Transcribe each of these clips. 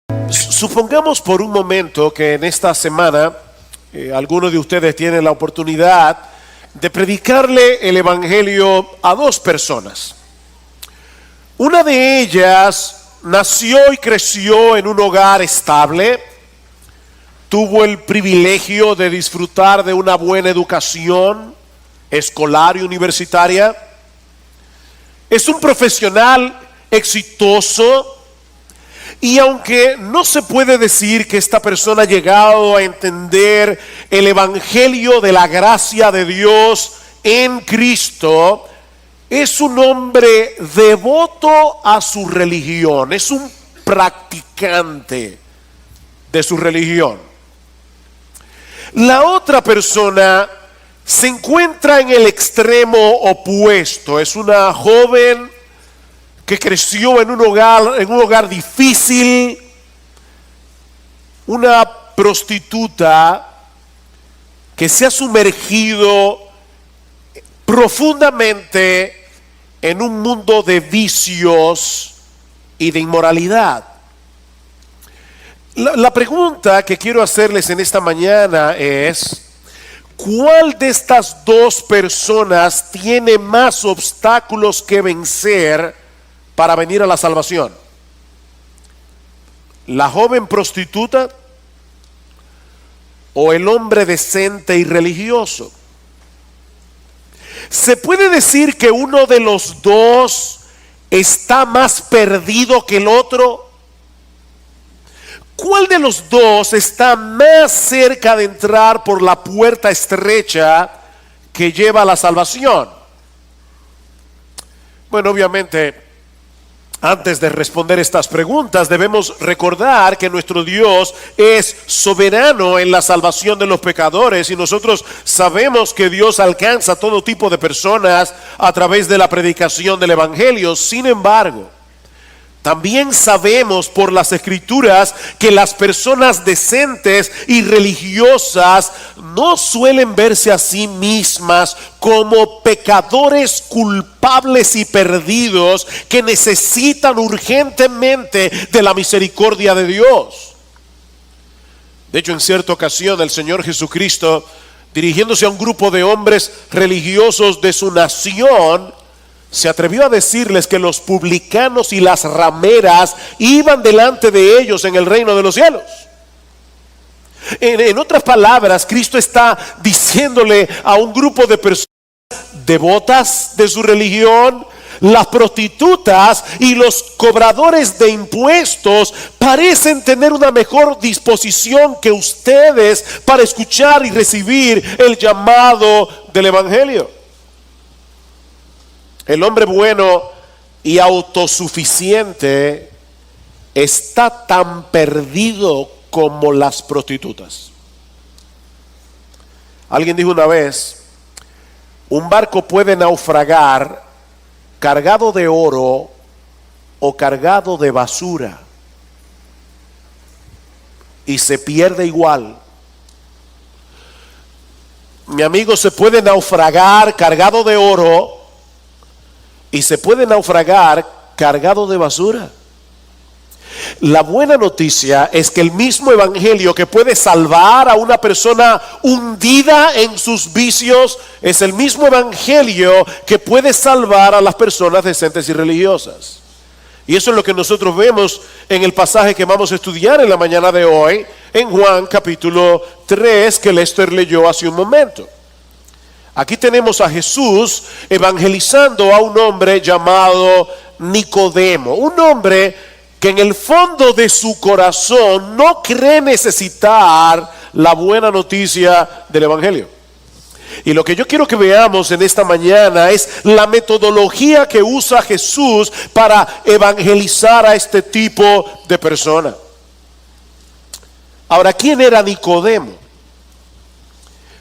Supongamos por un momento que en esta semana algunos de ustedes tienen la oportunidad de predicarle el evangelio a dos personas. Una de ellas nació y creció en un hogar estable, tuvo el privilegio de disfrutar de una buena educación escolar y universitaria, es un profesional exitoso. Y aunque no se puede decir que esta persona ha llegado a entender el evangelio de la gracia de Dios en Cristo, es un hombre devoto a su religión, es un practicante de su religión. La otra persona se encuentra en el extremo opuesto, es una joven que creció en un hogar difícil, una prostituta que se ha sumergido profundamente en un mundo de vicios y de inmoralidad. La pregunta que quiero hacerles en esta mañana es: ¿cuál de estas dos personas tiene más obstáculos que vencer para venir a la salvación? ¿La joven prostituta o el hombre decente y religioso? ¿Se puede decir que uno de los dos está más perdido que el otro? ¿Cuál de los dos está más cerca de entrar por la puerta estrecha que lleva a la salvación? Bueno, obviamente, antes de responder estas preguntas, debemos recordar que nuestro Dios es soberano en la salvación de los pecadores, y nosotros sabemos que Dios alcanza a todo tipo de personas a través de la predicación del evangelio. Sin embargo, también sabemos por las Escrituras que las personas decentes y religiosas no suelen verse a sí mismas como pecadores culpables y perdidos que necesitan urgentemente de la misericordia de Dios. De hecho, en cierta ocasión el Señor Jesucristo, dirigiéndose a un grupo de hombres religiosos de su nación, se atrevió a decirles que los publicanos y las rameras iban delante de ellos en el reino de los cielos. En otras palabras, Cristo está diciéndole a un grupo de personas devotas de su religión: las prostitutas y los cobradores de impuestos parecen tener una mejor disposición que ustedes para escuchar y recibir el llamado del evangelio. El hombre bueno y autosuficiente está tan perdido como las prostitutas. Alguien dijo una vez: un barco puede naufragar cargado de oro o cargado de basura, y se pierde igual. Mi amigo, se puede naufragar cargado de oro y se puede naufragar cargado de basura. La buena noticia es que el mismo evangelio que puede salvar a una persona hundida en sus vicios es el mismo evangelio que puede salvar a las personas decentes y religiosas. Y eso es lo que nosotros vemos en el pasaje que vamos a estudiar en la mañana de hoy, en Juan capítulo 3, que Lester leyó hace un momento. Aquí tenemos a Jesús evangelizando a un hombre llamado Nicodemo, un hombre que en el fondo de su corazón no cree necesitar la buena noticia del evangelio. Y lo que yo quiero que veamos en esta mañana es la metodología que usa Jesús para evangelizar a este tipo de persona. Ahora, ¿quién era Nicodemo?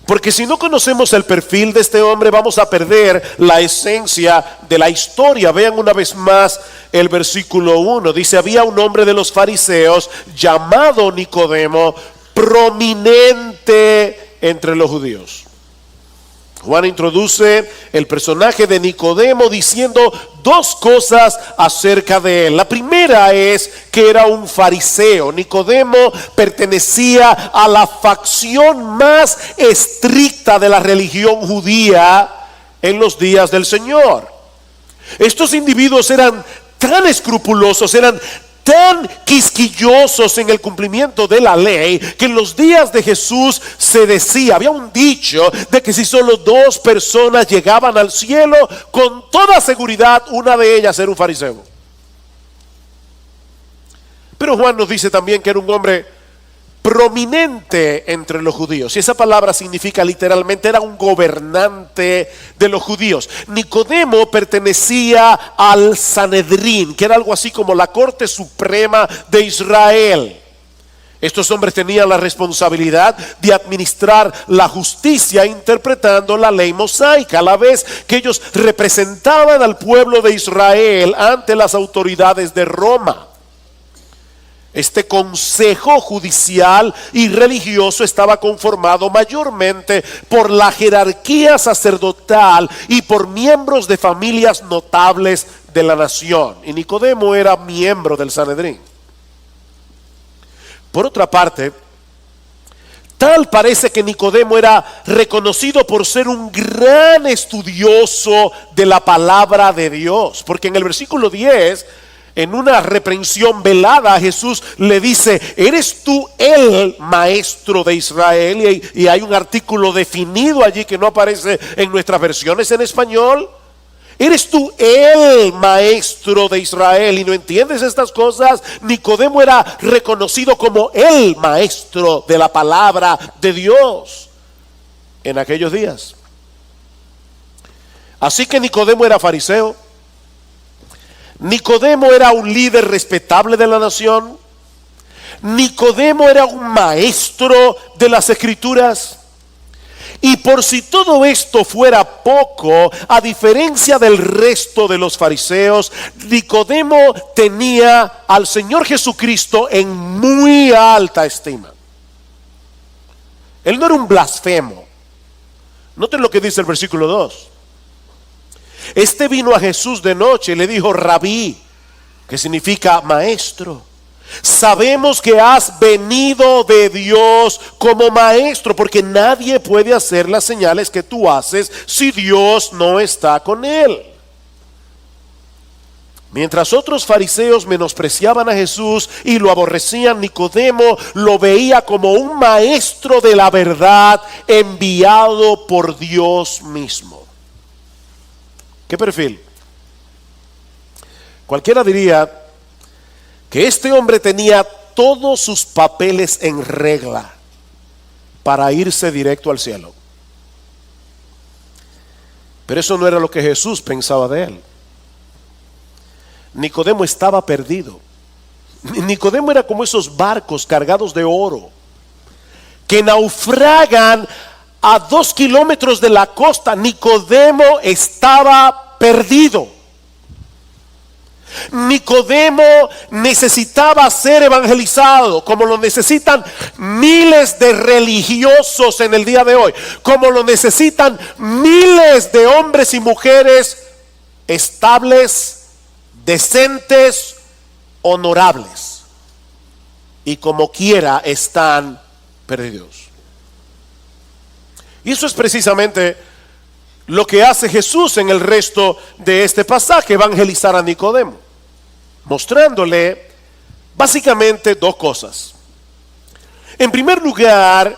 Porque si no conocemos el perfil de este hombre, vamos a perder la esencia de la historia. Vean una vez más el versículo 1. Dice: había un hombre de los fariseos llamado Nicodemo, prominente entre los judíos. Juan introduce el personaje de Nicodemo diciendo dos cosas acerca de él. La primera es que era un fariseo. Nicodemo pertenecía a la facción más estricta de la religión judía en los días del Señor. Estos individuos eran tan escrupulosos, eran tan quisquillosos en el cumplimiento de la ley, que en los días de Jesús se decía, había un dicho de que si solo dos personas llegaban al cielo, con toda seguridad una de ellas era un fariseo. Pero Juan nos dice también que era un hombre prominente entre los judíos, y esa palabra significa literalmente era un gobernante de los judíos. Nicodemo pertenecía al Sanedrín, que era algo así como la corte suprema de Israel. Estos hombres tenían la responsabilidad de administrar la justicia interpretando la ley mosaica, a la vez que ellos representaban al pueblo de Israel ante las autoridades de Roma. Este consejo judicial y religioso estaba conformado mayormente por la jerarquía sacerdotal y por miembros de familias notables de la nación. Y Nicodemo era miembro del Sanedrín. Por otra parte, tal parece que Nicodemo era reconocido por ser un gran estudioso de la palabra de Dios, porque en el versículo 10, en una reprensión velada, Jesús le dice: ¿eres tú el maestro de Israel? Y hay un artículo definido allí que no aparece en nuestras versiones en español. ¿Eres tú el maestro de Israel y no entiendes estas cosas? Nicodemo era reconocido como el maestro de la palabra de Dios en aquellos días. Así que Nicodemo era fariseo. Nicodemo era un líder respetable de la nación. Nicodemo era un maestro de las escrituras. Y por si todo esto fuera poco, a diferencia del resto de los fariseos, Nicodemo tenía al Señor Jesucristo en muy alta estima. Él no era un blasfemo. Noten lo que dice el versículo 2. Este vino a Jesús de noche y le dijo: Rabí, que significa maestro, sabemos que has venido de Dios como maestro, porque nadie puede hacer las señales que tú haces si Dios no está con él. Mientras otros fariseos menospreciaban a Jesús y lo aborrecían, Nicodemo lo veía como un maestro de la verdad enviado por Dios mismo. ¿Qué perfil? Cualquiera diría que este hombre tenía todos sus papeles en regla para irse directo al cielo. Pero eso no era lo que Jesús pensaba de él. Nicodemo estaba perdido. Nicodemo era como esos barcos cargados de oro que naufragan a 2 kilómetros de la costa. Nicodemo estaba perdido. Nicodemo necesitaba ser evangelizado, como lo necesitan miles de religiosos en el día de hoy, como lo necesitan miles de hombres y mujeres estables, decentes, honorables, y como quiera están perdidos. Y eso es precisamente lo que hace Jesús en el resto de este pasaje: evangelizar a Nicodemo, mostrándole básicamente dos cosas. En primer lugar,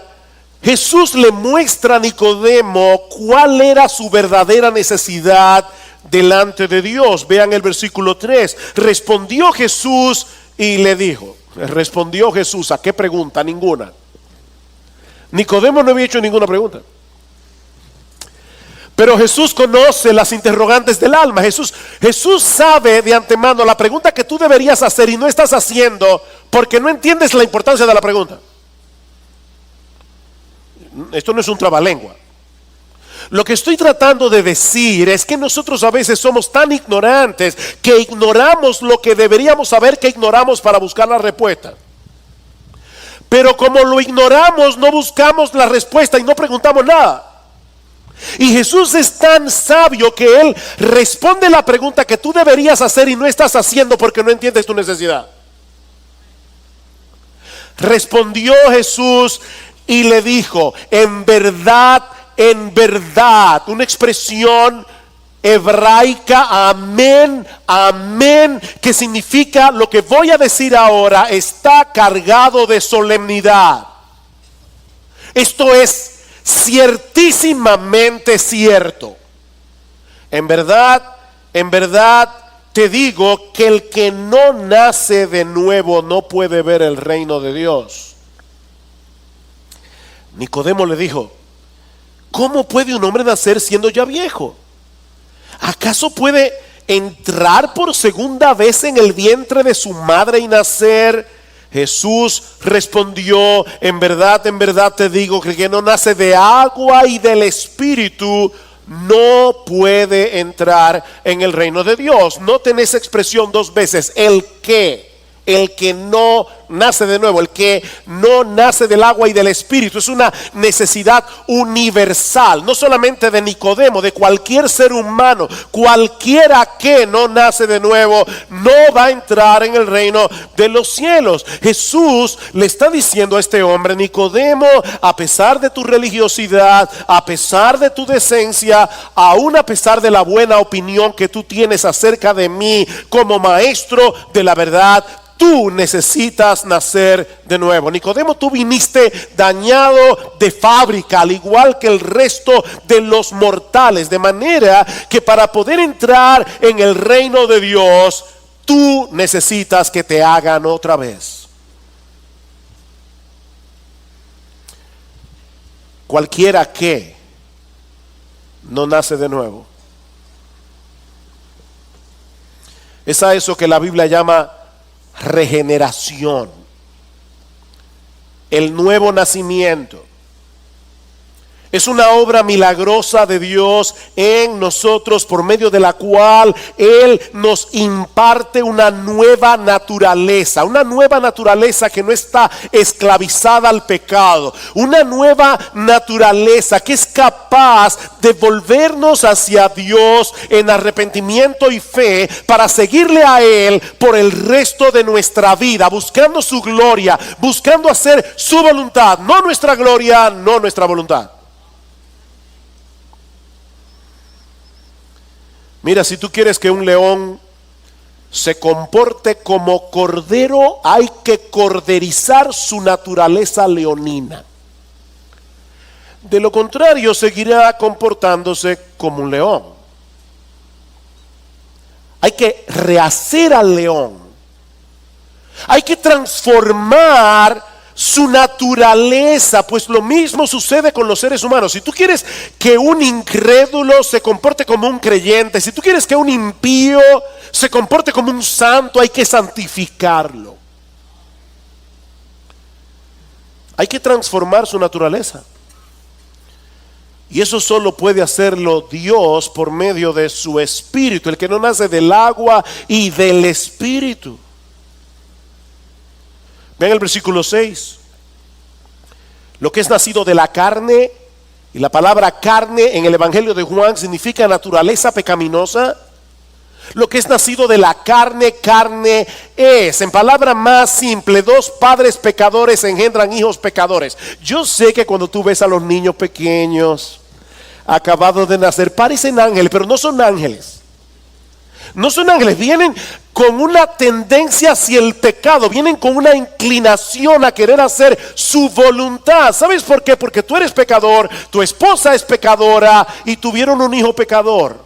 Jesús le muestra a Nicodemo cuál era su verdadera necesidad delante de Dios. Vean el versículo 3. Respondió Jesús y le dijo. Respondió Jesús, ¿a qué pregunta? Ninguna. Nicodemo no había hecho ninguna pregunta. Pero Jesús conoce las interrogantes del alma. Jesús sabe de antemano la pregunta que tú deberías hacer y no estás haciendo porque no entiendes la importancia de la pregunta. Esto no es un trabalengua. Lo que estoy tratando de decir es que nosotros a veces somos tan ignorantes que ignoramos lo que deberíamos saber que ignoramos para buscar la respuesta. Pero como lo ignoramos, no buscamos la respuesta y no preguntamos nada. Y Jesús es tan sabio que Él responde la pregunta que tú deberías hacer y no estás haciendo porque no entiendes tu necesidad. Respondió Jesús y le dijo, en verdad, una expresión hebraica, amén, amén, que significa lo que voy a decir ahora está cargado de solemnidad. Esto es ciertísimamente cierto. En verdad te digo que el que no nace de nuevo no puede ver el reino de Dios. Nicodemo le dijo, ¿cómo puede un hombre nacer siendo ya viejo? ¿Acaso puede entrar por segunda vez en el vientre de su madre y nacer? Jesús respondió, en verdad te digo que el que no nace de agua y del Espíritu no puede entrar en el reino de Dios. Noten esa expresión dos veces, el que no nace de nuevo, el que no nace del agua y del Espíritu. Es una necesidad universal, no solamente de Nicodemo, de cualquier ser humano. Cualquiera que no nace de nuevo no va a entrar en el reino de los cielos. Jesús le está diciendo a este hombre, Nicodemo, a pesar de tu religiosidad, a pesar de tu decencia, aún a pesar de la buena opinión que tú tienes acerca de mí como maestro de la verdad, tú necesitas nacer de nuevo. Nicodemo, tú viniste dañado de fábrica, al igual que el resto de los mortales, de manera que para poder entrar en el reino de Dios, tú necesitas que te hagan otra vez. Cualquiera que no nace de nuevo es a eso que la Biblia llama regeneración, el nuevo nacimiento. Es una obra milagrosa de Dios en nosotros, por medio de la cual Él nos imparte una nueva naturaleza que no está esclavizada al pecado, una nueva naturaleza que es capaz de volvernos hacia Dios en arrepentimiento y fe para seguirle a Él por el resto de nuestra vida, buscando su gloria, buscando hacer su voluntad, no nuestra gloria, no nuestra voluntad. Mira, si tú quieres que un león se comporte como cordero, hay que corderizar su naturaleza leonina. De lo contrario, seguirá comportándose como un león. Hay que rehacer al león. Hay que transformar su naturaleza, pues lo mismo sucede con los seres humanos. Si tú quieres que un incrédulo se comporte como un creyente, si tú quieres que un impío se comporte como un santo, hay que santificarlo. Hay que transformar su naturaleza. Y eso solo puede hacerlo Dios por medio de su Espíritu, el que no nace del agua y del Espíritu. Vean el versículo 6. Lo que es nacido de la carne, y la palabra carne en el Evangelio de Juan significa naturaleza pecaminosa. Lo que es nacido de la carne, carne es. En palabra más simple, dos padres pecadores engendran hijos pecadores. Yo sé que cuando tú ves a los niños pequeños, acabados de nacer, parecen ángeles, pero no son ángeles. No son ángeles, vienen con una tendencia hacia el pecado, vienen con una inclinación a querer hacer su voluntad. ¿Sabes por qué? Porque tú eres pecador, tu esposa es pecadora y tuvieron un hijo pecador.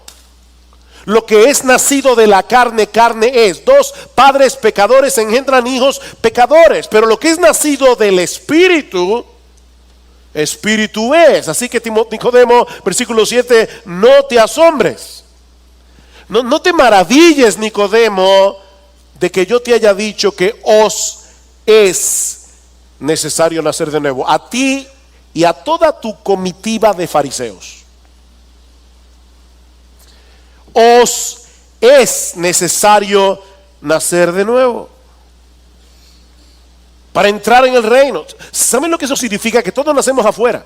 Lo que es nacido de la carne, carne es. Dos padres pecadores engendran hijos pecadores, pero lo que es nacido del Espíritu, Espíritu es. Así que Nicodemo, versículo 7, no te asombres. No te maravilles, Nicodemo, de que yo te haya dicho que os es necesario nacer de nuevo, a ti y a toda tu comitiva de fariseos. Os es necesario nacer de nuevo para entrar en el reino. ¿Saben lo que eso significa? Que todos nacemos afuera.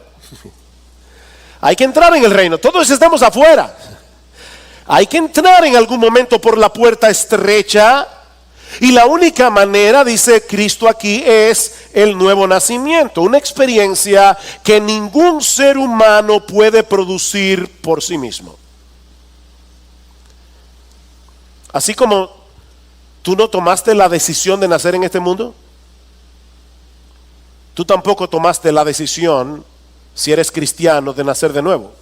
Hay que entrar en el reino. Todos estamos afuera. Hay que entrar en algún momento por la puerta estrecha. Y la única manera, dice Cristo aquí, es el nuevo nacimiento. Una experiencia que ningún ser humano puede producir por sí mismo. Así como tú no tomaste la decisión de nacer en este mundo, tú tampoco tomaste la decisión, si eres cristiano, de nacer de nuevo.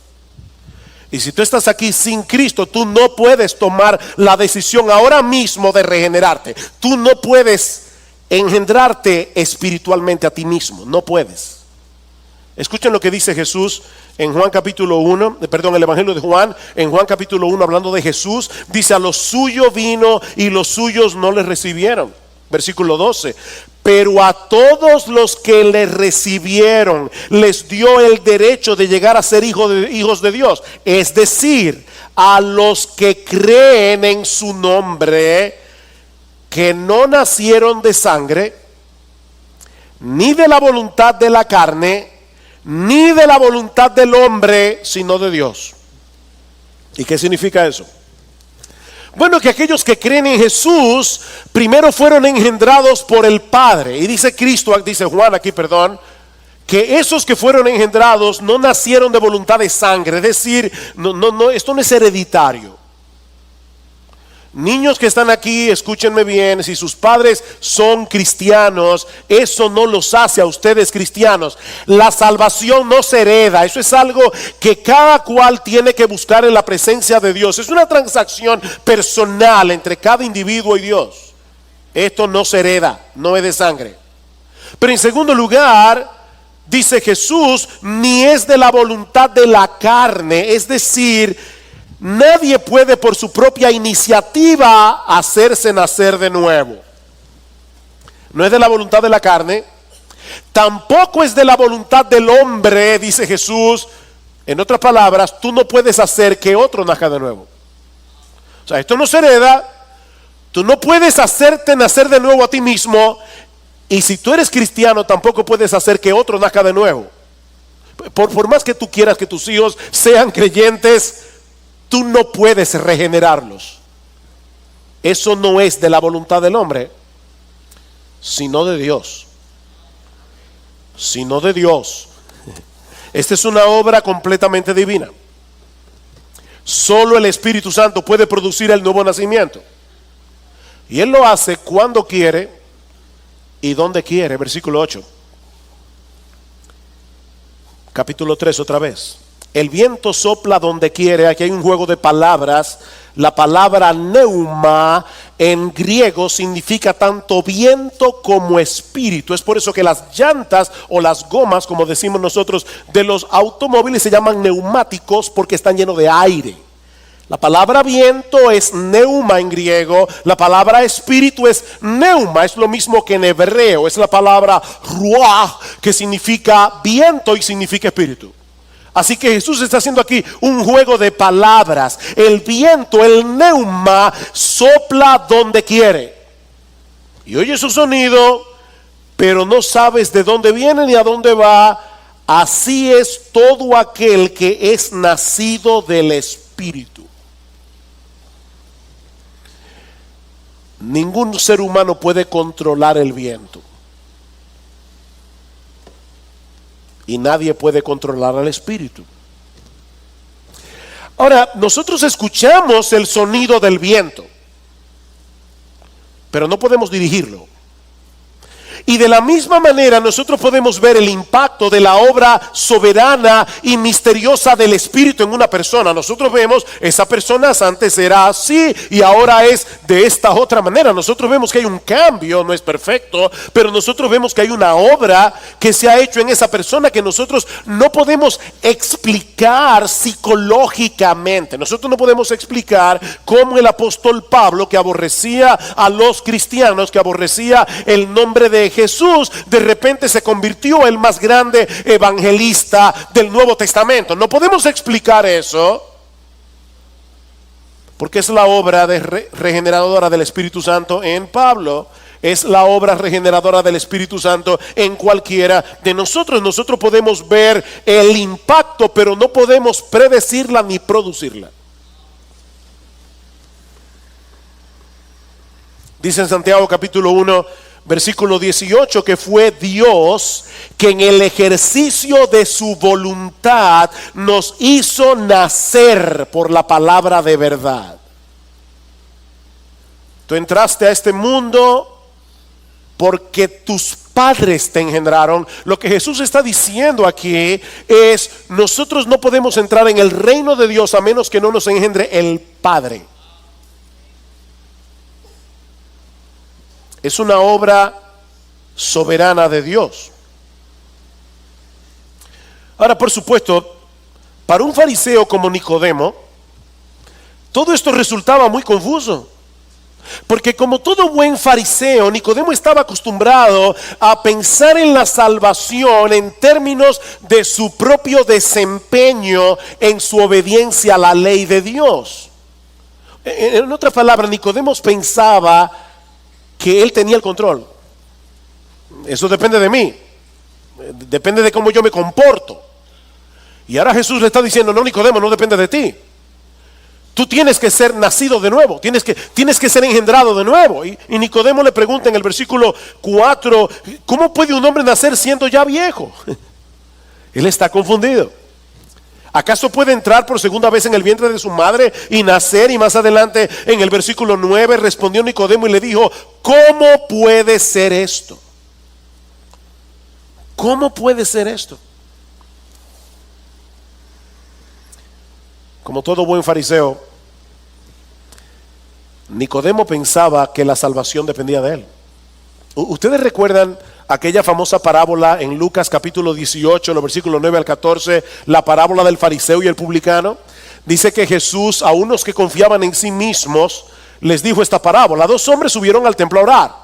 Y si tú estás aquí sin Cristo, tú no puedes tomar la decisión ahora mismo de regenerarte. Tú no puedes engendrarte espiritualmente a ti mismo, no puedes. Escuchen lo que dice Jesús en Juan capítulo 1, el Evangelio de Juan, en Juan capítulo 1, hablando de Jesús, dice: a los suyos vino y los suyos no le recibieron. Versículo 12: pero a todos los que le recibieron les dio el derecho de llegar a ser hijos de Dios, es decir, a los que creen en su nombre, que no nacieron de sangre, ni de la voluntad de la carne, ni de la voluntad del hombre, sino de Dios. ¿Y qué significa eso? Bueno, que aquellos que creen en Jesús primero fueron engendrados por el Padre. Y dice Cristo, dice Juan aquí, que esos que fueron engendrados no nacieron de voluntad de sangre. Es decir, esto no es hereditario. Niños que están aquí, escúchenme bien, si sus padres son cristianos, eso no los hace a ustedes cristianos. La salvación no se hereda, eso es algo que cada cual tiene que buscar en la presencia de Dios. Es una transacción personal entre cada individuo y Dios. Esto no se hereda, no es de sangre. Pero en segundo lugar, dice Jesús, ni es de la voluntad de la carne, es decir, nadie puede por su propia iniciativa hacerse nacer de nuevo. No es de la voluntad de la carne, tampoco es de la voluntad del hombre, dice Jesús. En otras palabras, tú no puedes hacer que otro nazca de nuevo. O sea, esto no se hereda. Tú no puedes hacerte nacer de nuevo a ti mismo. Y si tú eres cristiano, tampoco puedes hacer que otro nazca de nuevo. Por más que tú quieras que tus hijos sean creyentes, tú no puedes regenerarlos. Eso no es de la voluntad del hombre, sino de Dios. Sino de Dios. Esta es una obra completamente divina. Solo el Espíritu Santo puede producir el nuevo nacimiento. Y Él lo hace cuando quiere y donde quiere. Versículo 8. Capítulo 3 otra vez. El viento sopla donde quiere. Aquí hay un juego de palabras. La palabra neuma en griego significa tanto viento como espíritu. Es por eso que las llantas o las gomas, como decimos nosotros, de los automóviles se llaman neumáticos porque están llenos de aire. La palabra viento es neuma en griego. La palabra espíritu es neuma. Es lo mismo que en hebreo. Es la palabra ruach, que significa viento y significa espíritu. Así que Jesús está haciendo aquí un juego de palabras. El viento, el neuma, sopla donde quiere. Y oyes su sonido, pero no sabes de dónde viene ni a dónde va. Así es todo aquel que es nacido del Espíritu. Ningún ser humano puede controlar el viento. Y nadie puede controlar al espíritu. Ahora, nosotros escuchamos el sonido del viento, pero no podemos dirigirlo. Y de la misma manera nosotros podemos ver el impacto de la obra soberana y misteriosa del Espíritu en una persona. Nosotros vemos, esa persona antes era así y ahora es de esta otra manera. Nosotros vemos que hay un cambio, no es perfecto, pero nosotros vemos que hay una obra que se ha hecho en esa persona que nosotros no podemos explicar psicológicamente. Nosotros no podemos explicar cómo el apóstol Pablo, que aborrecía a los cristianos, que aborrecía el nombre de Jesús, de repente se convirtió el más grande evangelista del Nuevo Testamento. No podemos explicar eso, porque es la obra regeneradora del Espíritu Santo en Pablo. es la obra regeneradora del Espíritu Santo en cualquiera de nosotros. Nosotros podemos ver el impacto, pero no podemos predecirla ni producirla. Dice en Santiago capítulo 1, versículo 18, que fue Dios que en el ejercicio de su voluntad nos hizo nacer por la palabra de verdad. Tú entraste a este mundo porque tus padres te engendraron. Lo que Jesús está diciendo aquí es: nosotros no podemos entrar en el reino de Dios a menos que no nos engendre el Padre. Es una obra soberana de Dios. Ahora, por supuesto, para un fariseo como Nicodemo, todo esto resultaba muy confuso. Porque como todo buen fariseo, Nicodemo estaba acostumbrado a pensar en la salvación en términos de su propio desempeño en su obediencia a la ley de Dios. En otras palabras, Nicodemo pensaba que él tenía el control. Eso depende de mí, depende de cómo yo me comporto. Y ahora Jesús le está diciendo: no, Nicodemo, no depende de ti. Tú tienes que ser nacido de nuevo, tienes que ser engendrado de nuevo. Y Nicodemo le pregunta en el versículo 4, ¿cómo puede un hombre nacer siendo ya viejo? Él está confundido. ¿Acaso puede entrar por segunda vez en el vientre de su madre y nacer? Y más adelante en el versículo 9 respondió Nicodemo y le dijo: ¿cómo puede ser esto? ¿Cómo puede ser esto? Como todo buen fariseo, Nicodemo pensaba que la salvación dependía de él. ¿Ustedes recuerdan aquella famosa parábola en Lucas capítulo 18, los versículos 9 al 14, la parábola del fariseo y el publicano? Dice que Jesús a unos que confiaban en sí mismos les dijo esta parábola. Dos hombres subieron al templo a orar.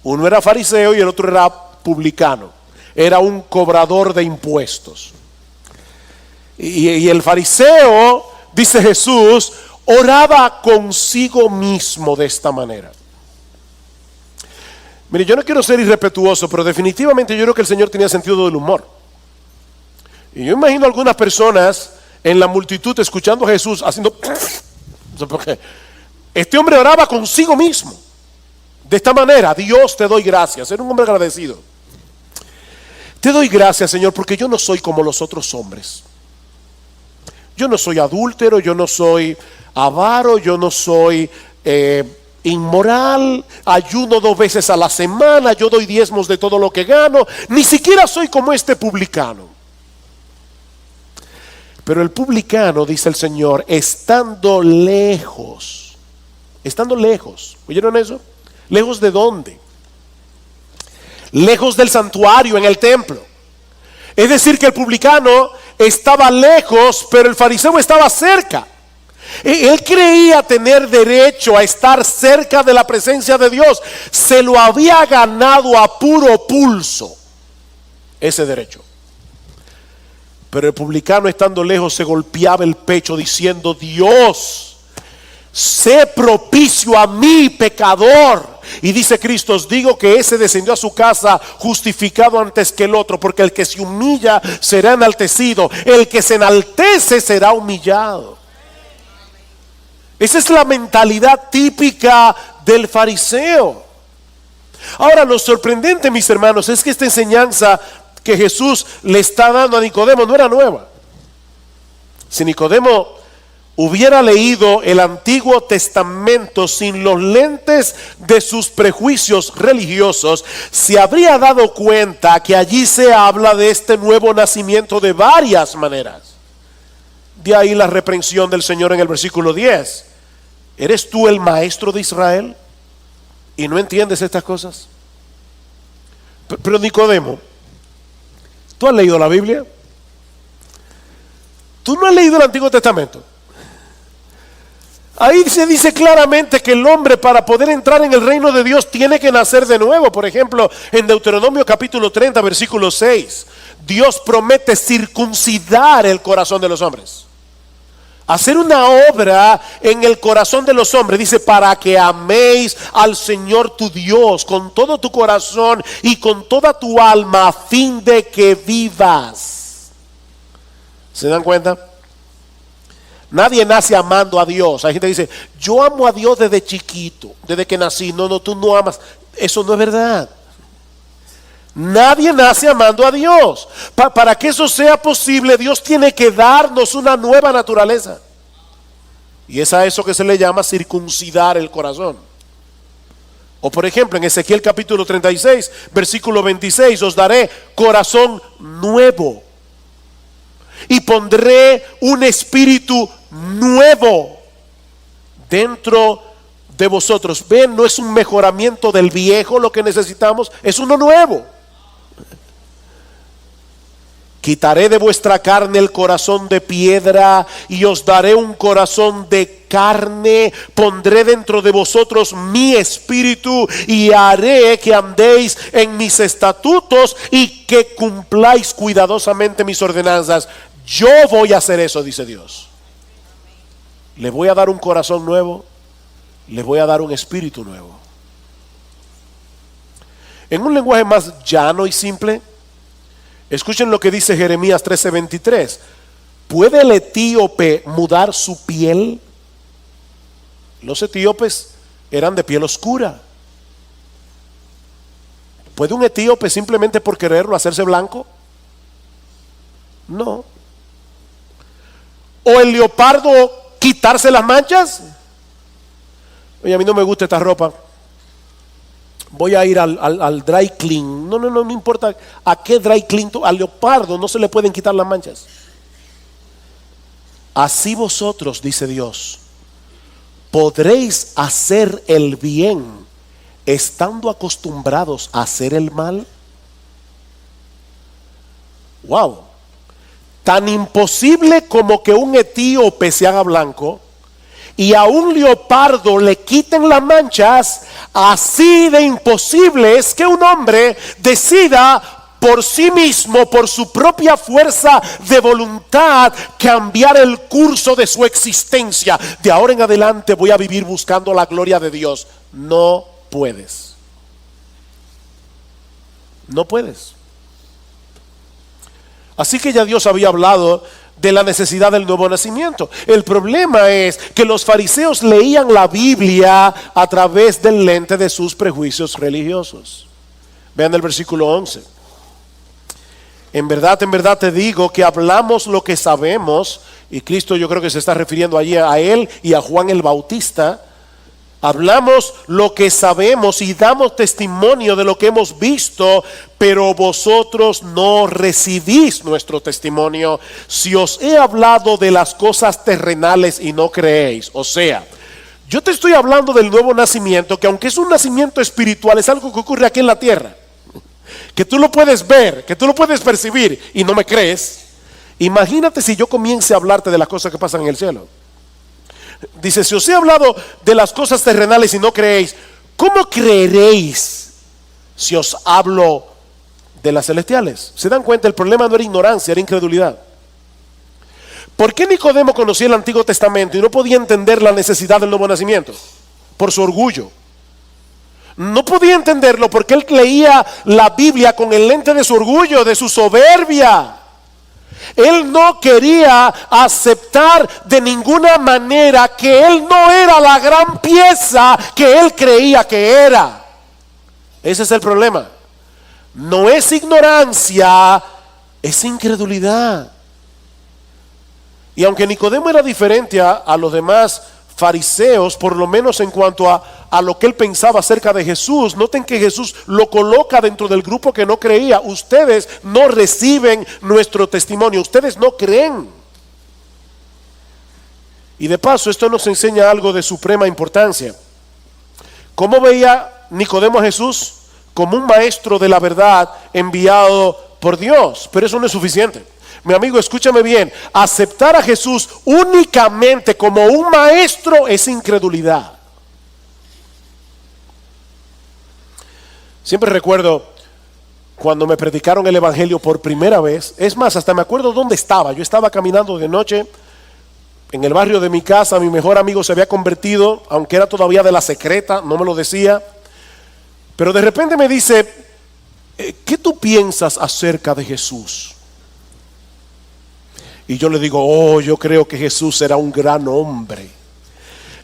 Uno era fariseo y el otro era publicano. Era un cobrador de impuestos. Y el fariseo, dice Jesús, oraba consigo mismo de esta manera. Mire, yo no quiero ser irrespetuoso, pero definitivamente yo creo que el Señor tenía sentido del humor. Y yo imagino algunas personas en la multitud escuchando a Jesús haciendo porque este hombre oraba consigo mismo de esta manera: Dios, te doy gracias. Era un hombre agradecido. Te doy gracias, Señor, porque yo no soy como los otros hombres. Yo no soy adúltero, yo no soy avaro, yo no soy inmoral, ayuno 2 veces a la semana, yo doy diezmos de todo lo que gano, ni siquiera soy como este publicano. Pero el publicano, dice el Señor, estando lejos, ¿oyeron eso? ¿Lejos de dónde? Lejos del santuario, en el templo. Es decir, que el publicano estaba lejos, pero el fariseo estaba cerca. Él creía tener derecho a estar cerca de la presencia de Dios. Se lo había ganado a puro pulso, ese derecho. Pero el publicano, estando lejos, se golpeaba el pecho diciendo: Dios, sé propicio a mí, pecador. Y dice Cristo: os digo que ese descendió a su casa justificado antes que el otro, porque el que se humilla será enaltecido, el que se enaltece será humillado. Esa es la mentalidad típica del fariseo. Ahora, lo sorprendente, mis hermanos, es que esta enseñanza que Jesús le está dando a Nicodemo no era nueva. Si Nicodemo hubiera leído el Antiguo Testamento sin los lentes de sus prejuicios religiosos, se habría dado cuenta que allí se habla de este nuevo nacimiento de varias maneras. De ahí la reprensión del Señor en el versículo 10. ¿Eres tú el maestro de Israel y no entiendes estas cosas? Pero Nicodemo, ¿tú has leído la Biblia? ¿Tú no has leído el Antiguo Testamento? Ahí se dice claramente que el hombre, para poder entrar en el reino de Dios, tiene que nacer de nuevo. Por ejemplo, en Deuteronomio capítulo 30, versículo 6, Dios promete circuncidar el corazón de los hombres. Hacer una obra en el corazón de los hombres. Dice, para que améis al Señor tu Dios con todo tu corazón y con toda tu alma, a fin de que vivas. ¿Se dan cuenta? Nadie nace amando a Dios. Hay gente que dice, yo amo a Dios desde chiquito, desde que nací. No, tú no amas. Eso no es verdad. Nadie nace amando a Dios. Para que eso sea posible, Dios tiene que darnos una nueva naturaleza. Y es a eso que se le llama circuncidar el corazón. O por ejemplo, en Ezequiel capítulo 36, versículo 26, os daré corazón nuevo. Y pondré un espíritu nuevo dentro de vosotros. Ven, no es un mejoramiento del viejo lo que necesitamos, es uno nuevo. Quitaré de vuestra carne el corazón de piedra y os daré un corazón de carne. Pondré dentro de vosotros mi espíritu y haré que andéis en mis estatutos y que cumpláis cuidadosamente mis ordenanzas. Yo voy a hacer eso, dice Dios. Le voy a dar un corazón nuevo, le voy a dar un espíritu nuevo. En un lenguaje más llano y simple, escuchen lo que dice Jeremías 13:23. ¿Puede el etíope mudar su piel? Los etíopes eran de piel oscura. ¿Puede un etíope simplemente por quererlo hacerse blanco? No. ¿O el leopardo quitarse las manchas? Oye, a mí no me gusta esta ropa. Voy a ir al dry clean. No importa a qué dry clean. Al leopardo no se le pueden quitar las manchas. Así vosotros, dice Dios, podréis hacer el bien estando acostumbrados a hacer el mal. Wow. Tan imposible como que un etíope se haga blanco y a un leopardo le quiten las manchas, así de imposible es que un hombre decida por sí mismo, por su propia fuerza de voluntad, cambiar el curso de su existencia. De ahora en adelante voy a vivir buscando la gloria de Dios. No puedes. No puedes. Así que ya Dios había hablado de la necesidad del nuevo nacimiento. El problema es que los fariseos leían la Biblia a través del lente de sus prejuicios religiosos. Vean el versículo 11. En verdad te digo que hablamos lo que sabemos, y Cristo yo creo que se está refiriendo allí a él y a Juan el Bautista. Hablamos lo que sabemos y damos testimonio de lo que hemos visto, pero vosotros no recibís nuestro testimonio. Si os he hablado de las cosas terrenales y no creéis, o sea, yo te estoy hablando del nuevo nacimiento, que aunque es un nacimiento espiritual, es algo que ocurre aquí en la tierra, que tú lo puedes ver, que tú lo puedes percibir y no me crees. Imagínate si yo comience a hablarte de las cosas que pasan en el cielo. Dice, si os he hablado de las cosas terrenales y no creéis, ¿cómo creeréis si os hablo de las celestiales? ¿Se dan cuenta? El problema no era ignorancia, era incredulidad. ¿Por qué Nicodemo conocía el Antiguo Testamento y no podía entender la necesidad del nuevo nacimiento? Por su orgullo. No podía entenderlo porque él leía la Biblia con el lente de su orgullo, de su soberbia. Él no quería aceptar de ninguna manera que él no era la gran pieza que él creía que era. Ese es el problema. No es ignorancia, es incredulidad. Y aunque Nicodemo era diferente a los demás fariseos, por lo menos en cuanto a lo que él pensaba acerca de Jesús, noten que Jesús lo coloca dentro del grupo que no creía. Ustedes no reciben nuestro testimonio, ustedes no creen. Y de paso, esto nos enseña algo de suprema importancia. ¿Cómo veía Nicodemo a Jesús? Como un maestro de la verdad enviado por Dios. Pero eso no es suficiente. Mi amigo, escúchame bien, aceptar a Jesús únicamente como un maestro es incredulidad. Siempre recuerdo cuando me predicaron el evangelio por primera vez. Es más, hasta me acuerdo dónde estaba. Yo estaba caminando de noche En el barrio de mi casa, mi mejor amigo se había convertido, aunque era todavía de la secreta, no me lo decía. Pero de repente me dice, ¿qué tú piensas acerca de Jesús? Y yo le digo, yo creo que Jesús era un gran hombre.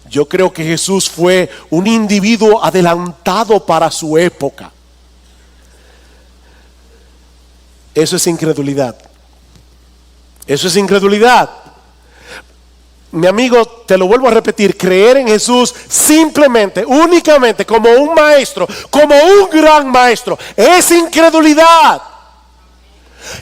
Yo creo que Jesús fue un individuo adelantado para su época. Eso es incredulidad. Eso es incredulidad. Mi amigo, te lo vuelvo a repetir, creer en Jesús simplemente, únicamente como un maestro, como un gran maestro, es incredulidad.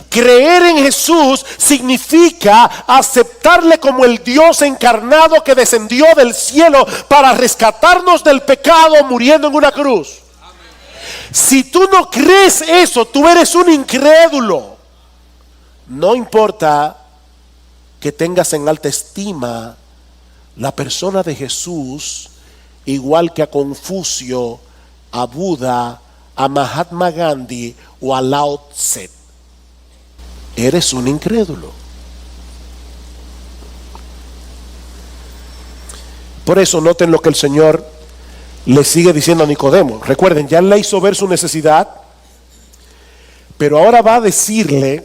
Creer en Jesús significa aceptarle como el Dios encarnado que descendió del cielo para rescatarnos del pecado muriendo en una cruz. Si tú no crees eso, tú eres un incrédulo. No importa que tengas en alta estima la persona de Jesús, igual que a Confucio, a Buda, a Mahatma Gandhi o a Lao Tse. Eres un incrédulo. Por eso noten lo que el Señor le sigue diciendo a Nicodemo. Recuerden, ya le hizo ver su necesidad, pero ahora va a decirle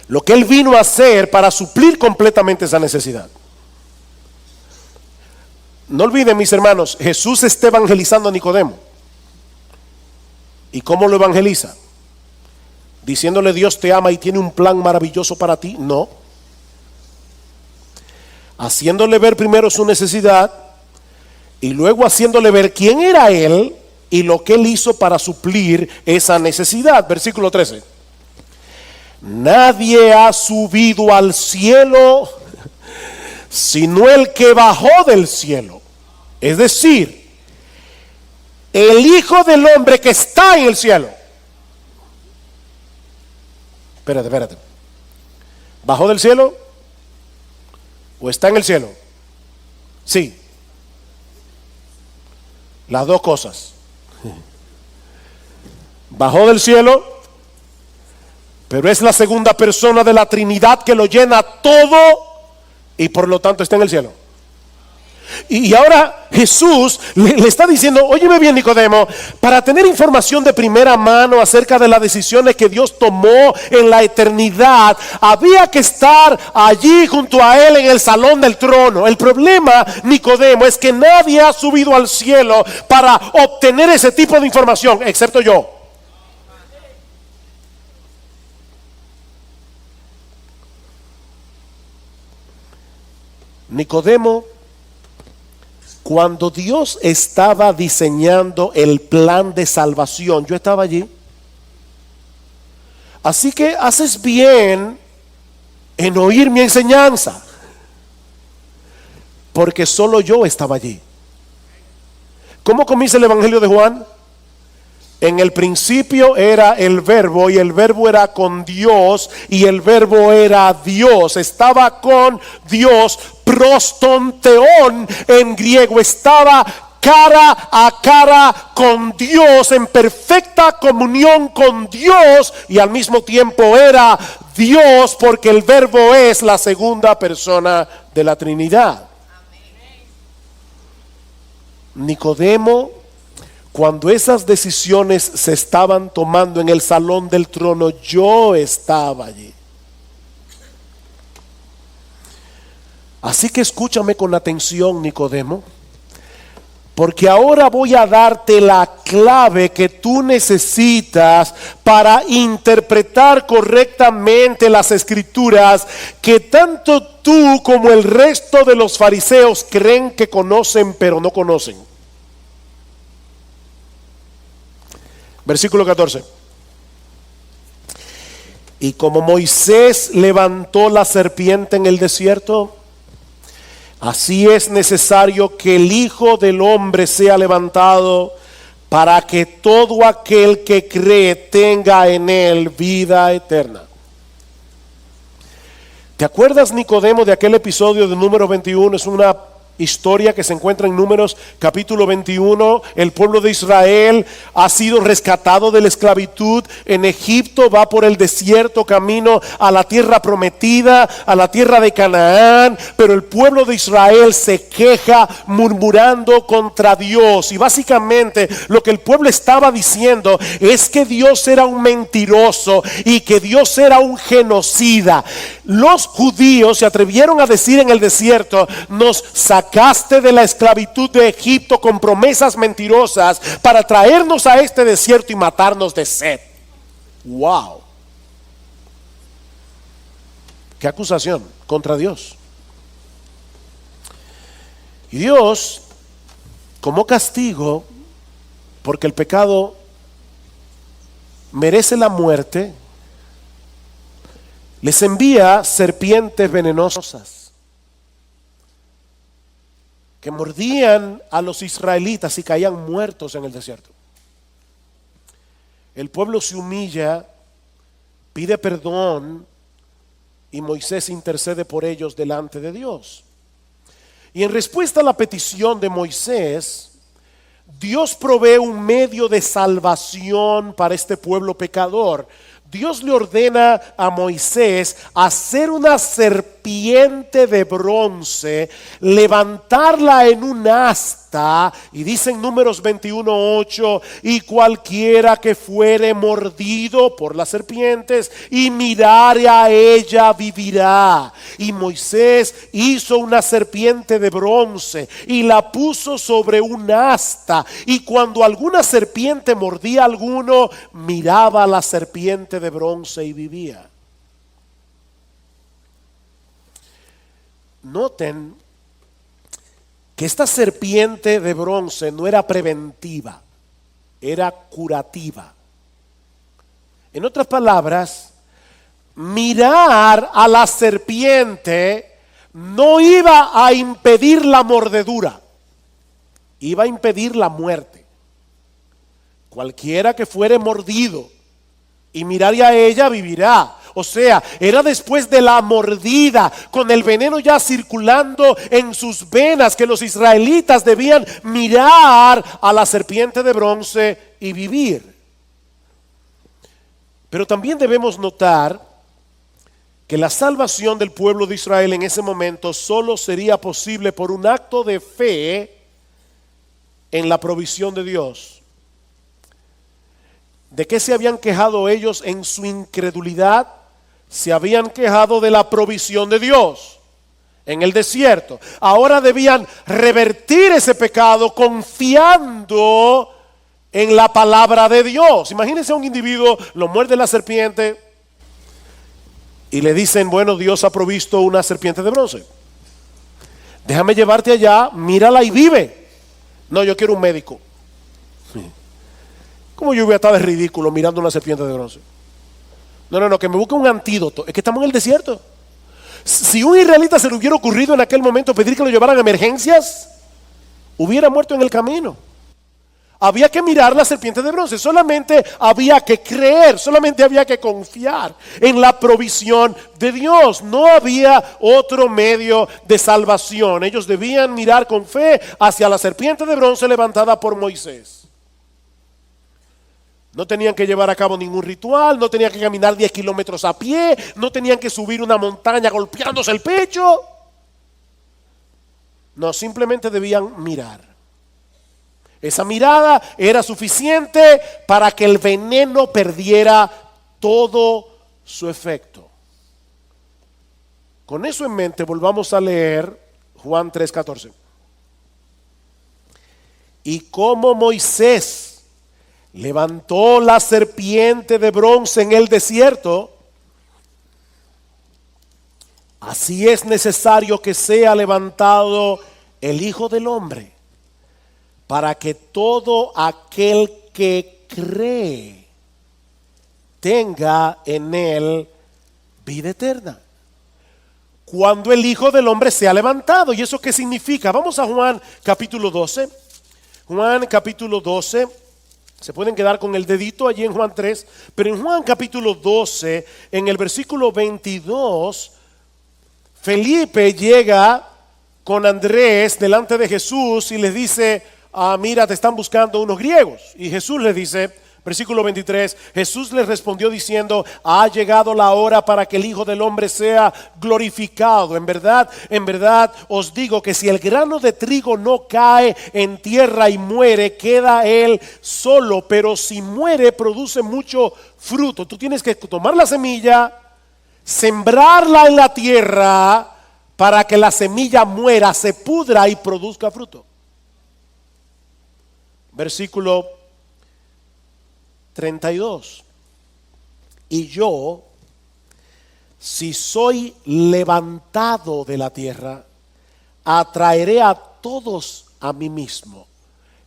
lo que él vino a hacer para suplir completamente esa necesidad. No olviden, mis hermanos, Jesús está evangelizando a Nicodemo. ¿Y cómo lo evangeliza? Diciéndole Dios te ama y tiene un plan maravilloso para ti. No. Haciéndole ver primero su necesidad y luego haciéndole ver quién era él y lo que él hizo para suplir esa necesidad. Versículo 13. Nadie ha subido al cielo sino el que bajó del cielo, es decir, el Hijo del Hombre que está en el cielo. Espérate. ¿Bajó del cielo o está en el cielo? Sí. Las dos cosas. Bajó del cielo, pero es la segunda persona de la Trinidad que lo llena todo y por lo tanto está en el cielo. Y ahora Jesús le está diciendo, óyeme bien, Nicodemo, para tener información de primera mano acerca de las decisiones que Dios tomó en la eternidad, había que estar allí junto a él en el salón del trono. El problema, Nicodemo, es que nadie ha subido al cielo para obtener ese tipo de información, excepto yo. Nicodemo, cuando Dios estaba diseñando el plan de salvación, yo estaba allí. Así que haces bien en oír mi enseñanza, porque solo yo estaba allí. ¿Cómo comienza el Evangelio de Juan? En el principio era el verbo y el verbo era con Dios y el verbo era Dios. Estaba con Dios, prostonteón en griego. Estaba cara a cara con Dios, en perfecta comunión con Dios, y al mismo tiempo era Dios, porque el verbo es la segunda persona de la Trinidad. Nicodemo, cuando esas decisiones se estaban tomando en el salón del trono, yo estaba allí. Así que escúchame con atención, Nicodemo, porque ahora voy a darte la clave que tú necesitas para interpretar correctamente las escrituras que tanto tú como el resto de los fariseos creen que conocen, pero no conocen. Versículo 14. Y como Moisés levantó la serpiente en el desierto, así es necesario que el Hijo del Hombre sea levantado, para que todo aquel que cree tenga en él vida eterna. ¿Te acuerdas, Nicodemo, de aquel episodio de número 21? Es una historia que se encuentra en Números capítulo 21. El pueblo de Israel ha sido rescatado de la esclavitud en Egipto, va por el desierto camino a la tierra prometida, a la tierra de Canaán, pero el pueblo de Israel se queja murmurando contra Dios, y básicamente lo que el pueblo estaba diciendo es que Dios era un mentiroso y que Dios era un genocida. Los judíos se atrevieron a decir en el desierto: nos sacaste de la esclavitud de Egipto con promesas mentirosas para traernos a este desierto y matarnos de sed. Wow. Qué acusación contra Dios. Y Dios, como castigo, porque el pecado merece la muerte, les envía serpientes venenosas que mordían a los israelitas y caían muertos en el desierto. El pueblo se humilla, pide perdón, y Moisés intercede por ellos delante de Dios. Y en respuesta a la petición de Moisés, Dios provee un medio de salvación para este pueblo pecador. Dios le ordena a Moisés hacer una serpiente de bronce, levantarla en un asta, y dice en Números 21:8: y cualquiera que fuere mordido por las serpientes y mirare a ella vivirá. Y Moisés hizo una serpiente de bronce y la puso sobre un asta, y cuando alguna serpiente mordía a alguno, miraba a la serpiente de bronce y vivía. Noten que esta serpiente de bronce no era preventiva, era curativa. En otras palabras, mirar a la serpiente no iba a impedir la mordedura, iba a impedir la muerte. Cualquiera que fuere mordido y mirare a ella vivirá. O sea, era después de la mordida, con el veneno ya circulando en sus venas, que los israelitas debían mirar a la serpiente de bronce y vivir. Pero también debemos notar que la salvación del pueblo de Israel en ese momento solo sería posible por un acto de fe en la provisión de Dios. ¿De qué se habían quejado ellos en su incredulidad? Se habían quejado de la provisión de Dios en el desierto. Ahora debían revertir ese pecado confiando en la palabra de Dios. Imagínense a un individuo, lo muerde la serpiente y le dicen: bueno, Dios ha provisto una serpiente de bronce, déjame llevarte allá, mírala y vive. No, yo quiero un médico. ¿Cómo yo voy a estar de ridículo mirando una serpiente de bronce? No, que me busque un antídoto. Es que estamos en el desierto. Si un israelita se le hubiera ocurrido en aquel momento pedir que lo llevaran a emergencias, hubiera muerto en el camino. Había que mirar la serpiente de bronce, solamente había que creer, solamente había que confiar en la provisión de Dios. No había otro medio de salvación. Ellos debían mirar con fe hacia la serpiente de bronce levantada por Moisés. No tenían que llevar a cabo ningún ritual, no tenían que caminar 10 kilómetros a pie, no tenían que subir una montaña golpeándose el pecho. No, simplemente debían mirar. Esa mirada era suficiente para que el veneno perdiera todo su efecto. Con eso en mente, volvamos a leer Juan 3:14. Y como Moisés levantó la serpiente de bronce en el desierto, así es necesario que sea levantado el Hijo del Hombre, para que todo aquel que cree tenga en él vida eterna. Cuando el Hijo del Hombre sea levantado. ¿Y eso qué significa? Vamos a Juan capítulo 12. Juan capítulo 12. Se pueden quedar con el dedito allí en Juan 3, pero en Juan capítulo 12, en el versículo 22, Felipe llega con Andrés delante de Jesús y les dice, mira, te están buscando unos griegos. Y Jesús les dice, versículo 23, Jesús les respondió diciendo, ha llegado la hora para que el Hijo del Hombre sea glorificado. En verdad os digo que si el grano de trigo no cae en tierra y muere, queda él solo, pero si muere produce mucho fruto. Tú tienes que tomar la semilla, sembrarla en la tierra para que la semilla muera, se pudra y produzca fruto. Versículo 32. Y yo, si soy levantado de la tierra, atraeré a todos a mí mismo.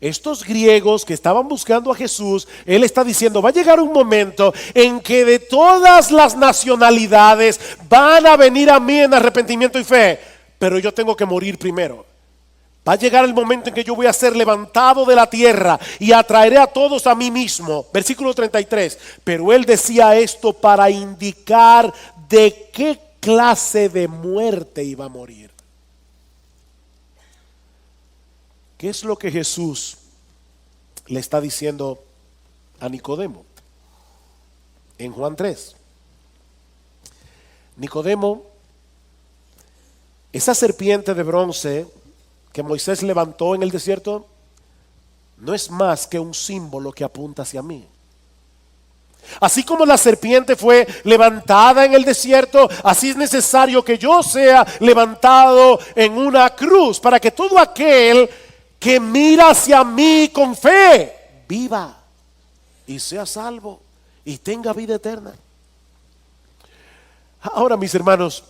Estos griegos que estaban buscando a Jesús, Él está diciendo, va a llegar un momento en que de todas las nacionalidades van a venir a mí en arrepentimiento y fe, pero yo tengo que morir primero. Va a llegar el momento en que yo voy a ser levantado de la tierra y atraeré a todos a mí mismo. Versículo 33. Pero Él decía esto para indicar de qué clase de muerte iba a morir. ¿Qué es lo que Jesús le está diciendo a Nicodemo? En Juan 3. Nicodemo, esa serpiente de bronce que Moisés levantó en el desierto, no es más que un símbolo que apunta hacia mí. Así como la serpiente fue levantada en el desierto, así es necesario que yo sea levantado en una cruz, para que todo aquel que mira hacia mí con fe, viva y sea salvo y tenga vida eterna. Ahora, mis hermanos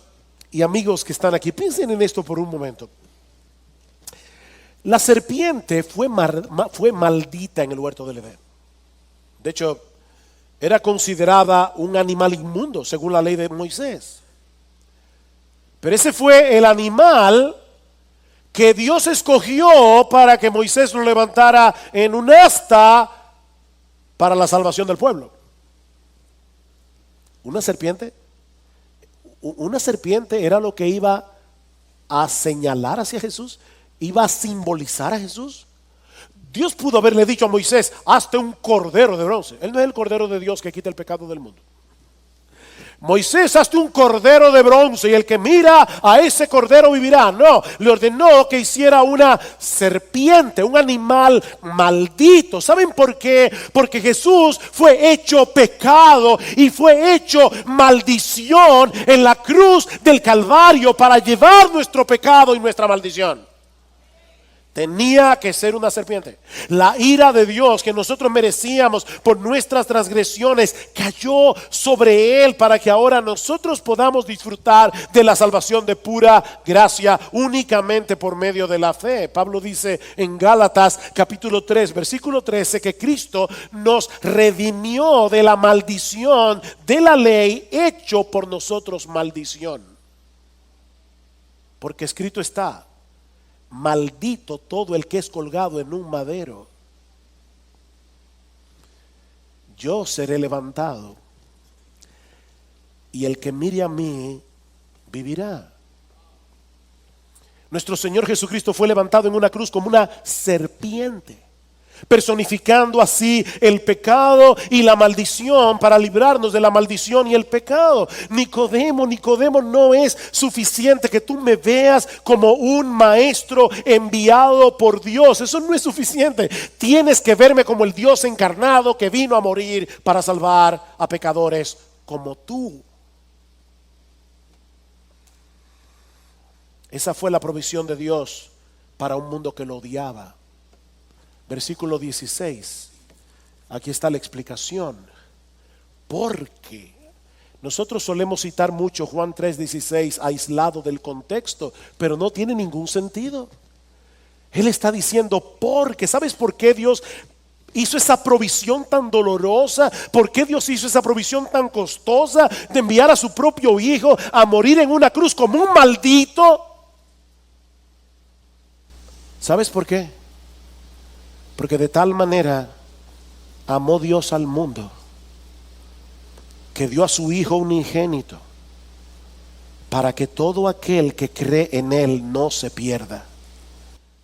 y amigos que están aquí, piensen en esto por un momento. La serpiente fue maldita en el huerto del Edén. De hecho, era considerada un animal inmundo según la ley de Moisés. Pero ese fue el animal que Dios escogió para que Moisés lo levantara en un asta para la salvación del pueblo. Una serpiente era lo que iba a señalar hacia Jesús, iba a simbolizar a Jesús. Dios pudo haberle dicho a Moisés, hazte un cordero de bronce. Él no es el cordero de Dios que quita el pecado del mundo. Moisés, hazte un cordero de bronce y el que mira a ese cordero vivirá. No, le ordenó que hiciera una serpiente, un animal maldito. ¿Saben por qué? Porque Jesús fue hecho pecado y fue hecho maldición en la cruz del Calvario para llevar nuestro pecado y nuestra maldición. Tenía que ser una serpiente. La ira de Dios que nosotros merecíamos por nuestras transgresiones cayó sobre él para que ahora nosotros podamos disfrutar de la salvación de pura gracia únicamente por medio de la fe. Pablo dice en Gálatas capítulo 3 versículo 13 que Cristo nos redimió de la maldición de la ley, hecho por nosotros maldición. Porque escrito está: maldito todo el que es colgado en un madero. Yo seré levantado y el que mire a mí vivirá. Nuestro Señor Jesucristo fue levantado en una cruz como una serpiente, personificando así el pecado y la maldición para librarnos de la maldición y el pecado. Nicodemo, no es suficiente que tú me veas como un maestro enviado por Dios. Eso no es suficiente. Tienes que verme como el Dios encarnado que vino a morir para salvar a pecadores como tú. Esa fue la provisión de Dios para un mundo que lo odiaba. Versículo 16, aquí está la explicación. Porque nosotros solemos citar mucho Juan 3:16 aislado del contexto, pero no tiene ningún sentido. Él está diciendo porque, ¿sabes por qué Dios hizo esa provisión tan dolorosa? ¿Por qué Dios hizo esa provisión tan costosa de enviar a su propio hijo a morir en una cruz como un maldito? ¿Sabes por qué? Porque de tal manera amó Dios al mundo que dio a su Hijo unigénito para que todo aquel que cree en Él no se pierda,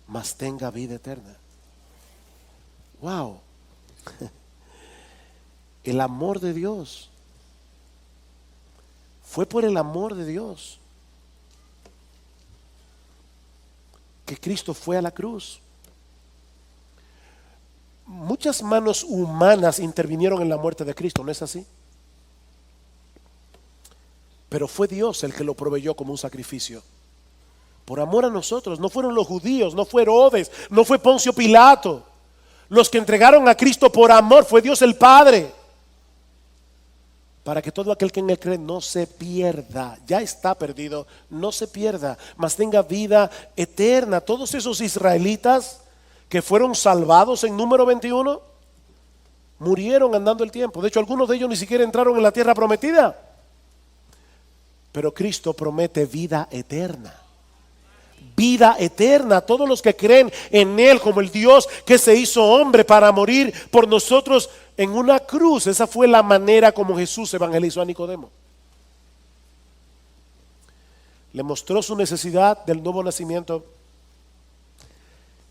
mas tenga vida eterna. Wow. El amor de Dios. Fue por el amor de Dios que Cristo fue a la cruz. Muchas manos humanas intervinieron en la muerte de Cristo, ¿no es así? Pero fue Dios el que lo proveyó como un sacrificio. Por amor a nosotros. No fueron los judíos, no fue Herodes, no fue Poncio Pilato. Los que entregaron a Cristo por amor fue Dios el Padre. Para que todo aquel que en él cree no se pierda, ya está perdido, no se pierda, mas tenga vida eterna. Todos esos israelitas que fueron salvados en Número 21 murieron andando el tiempo. De hecho, algunos de ellos ni siquiera entraron en la tierra prometida. Pero Cristo promete vida eterna. Vida eterna a todos los que creen en Él como el Dios que se hizo hombre para morir por nosotros en una cruz. Esa fue la manera como Jesús evangelizó a Nicodemo. Le mostró su necesidad del nuevo nacimiento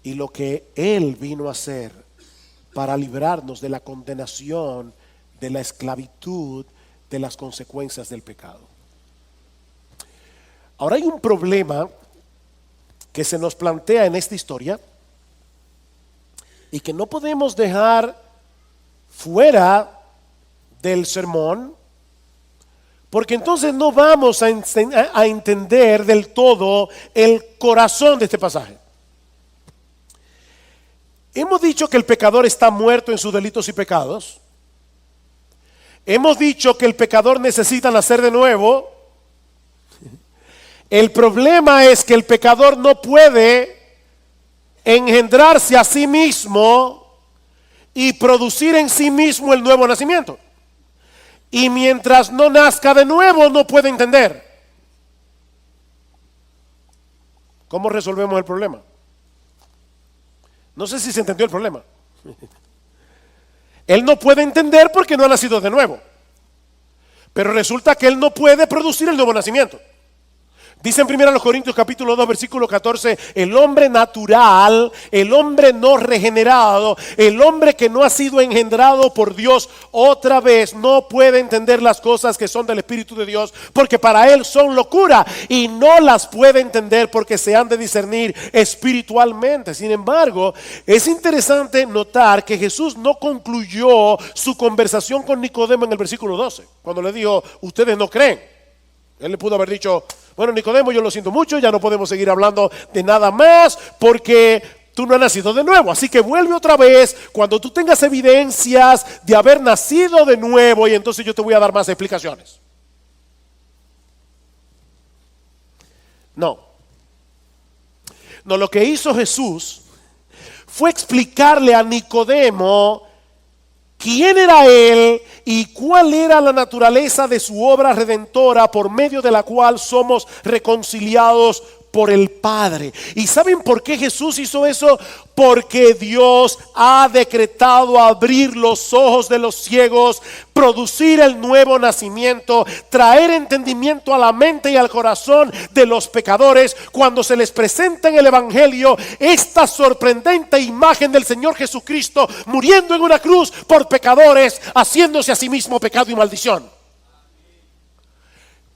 y lo que Él vino a hacer para librarnos de la condenación, de la esclavitud, de las consecuencias del pecado. Ahora hay un problema que se nos plantea en esta historia y que no podemos dejar fuera del sermón, porque entonces no vamos a entender del todo el corazón de este pasaje. Hemos dicho que el pecador está muerto en sus delitos y pecados. Hemos dicho que el pecador necesita nacer de nuevo. El problema es que el pecador no puede engendrarse a sí mismo y producir en sí mismo el nuevo nacimiento. Y mientras no nazca de nuevo, no puede entender. ¿Cómo resolvemos el problema? No sé si se entendió el problema. Él no puede entender porque no ha nacido de nuevo. Pero resulta que él no puede producir el nuevo nacimiento. Dice en 1 Corintios capítulo 2 versículo 14, el hombre natural, el hombre no regenerado, el hombre que no ha sido engendrado por Dios otra vez, no puede entender las cosas que son del Espíritu de Dios, porque para él son locura y no las puede entender porque se han de discernir espiritualmente. Sin embargo, es interesante notar que Jesús no concluyó su conversación con Nicodemo en el versículo 12, cuando le dijo, ustedes no creen. Él le pudo haber dicho, bueno, Nicodemo, yo lo siento mucho, ya no podemos seguir hablando de nada más porque tú no has nacido de nuevo. Así que vuelve otra vez cuando tú tengas evidencias de haber nacido de nuevo y entonces yo te voy a dar más explicaciones. No, lo que hizo Jesús fue explicarle a Nicodemo quién era él y cuál era la naturaleza de su obra redentora por medio de la cual somos reconciliados por el Padre. ¿Y saben por qué Jesús hizo eso? Porque Dios ha decretado abrir los ojos de los ciegos, producir el nuevo nacimiento, traer entendimiento a la mente y al corazón de los pecadores cuando se les presenta en el Evangelio esta sorprendente imagen del Señor Jesucristo muriendo en una cruz por pecadores, haciéndose a sí mismo pecado y maldición.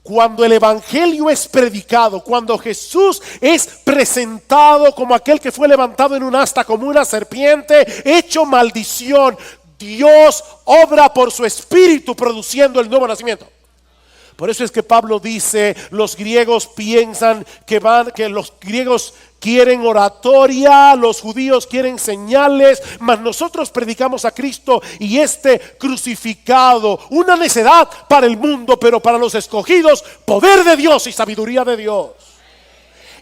Cuando el Evangelio es predicado, cuando Jesús es presentado como aquel que fue levantado en un asta como una serpiente, hecho maldición, Dios obra por su Espíritu produciendo el nuevo nacimiento. Por eso es que Pablo dice, los griegos piensan que los griegos quieren oratoria, los judíos quieren señales, mas nosotros predicamos a Cristo y este crucificado, una necedad para el mundo, pero para los escogidos, poder de Dios y sabiduría de Dios.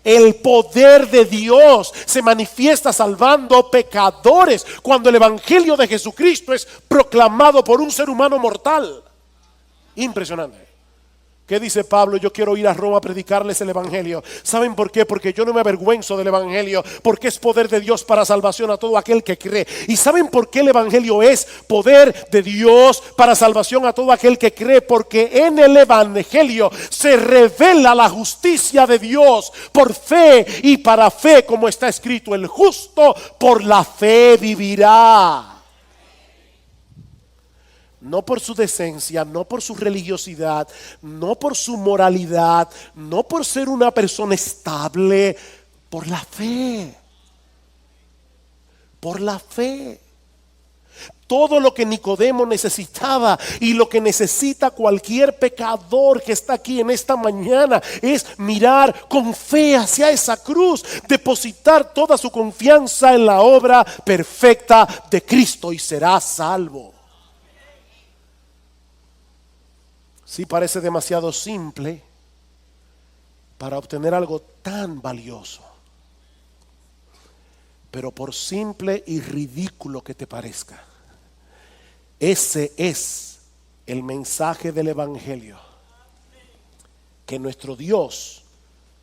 El poder de Dios se manifiesta salvando pecadores cuando el Evangelio de Jesucristo es proclamado por un ser humano mortal. Impresionante. ¿Qué dice Pablo? Yo quiero ir a Roma a predicarles el evangelio. ¿Saben por qué? Porque yo no me avergüenzo del evangelio, porque es poder de Dios para salvación a todo aquel que cree. ¿Y saben por qué el evangelio es poder de Dios para salvación a todo aquel que cree? Porque en el evangelio se revela la justicia de Dios por fe y para fe, como está escrito: el justo por la fe vivirá. No por su decencia, no por su religiosidad, no por su moralidad, no por ser una persona estable, por la fe. Por la fe. Todo lo que Nicodemo necesitaba y lo que necesita cualquier pecador que está aquí en esta mañana es mirar con fe hacia esa cruz, depositar toda su confianza en la obra perfecta de Cristo y será salvo. Sí, parece demasiado simple para obtener algo tan valioso. Pero por simple y ridículo que te parezca, ese es el mensaje del evangelio que nuestro Dios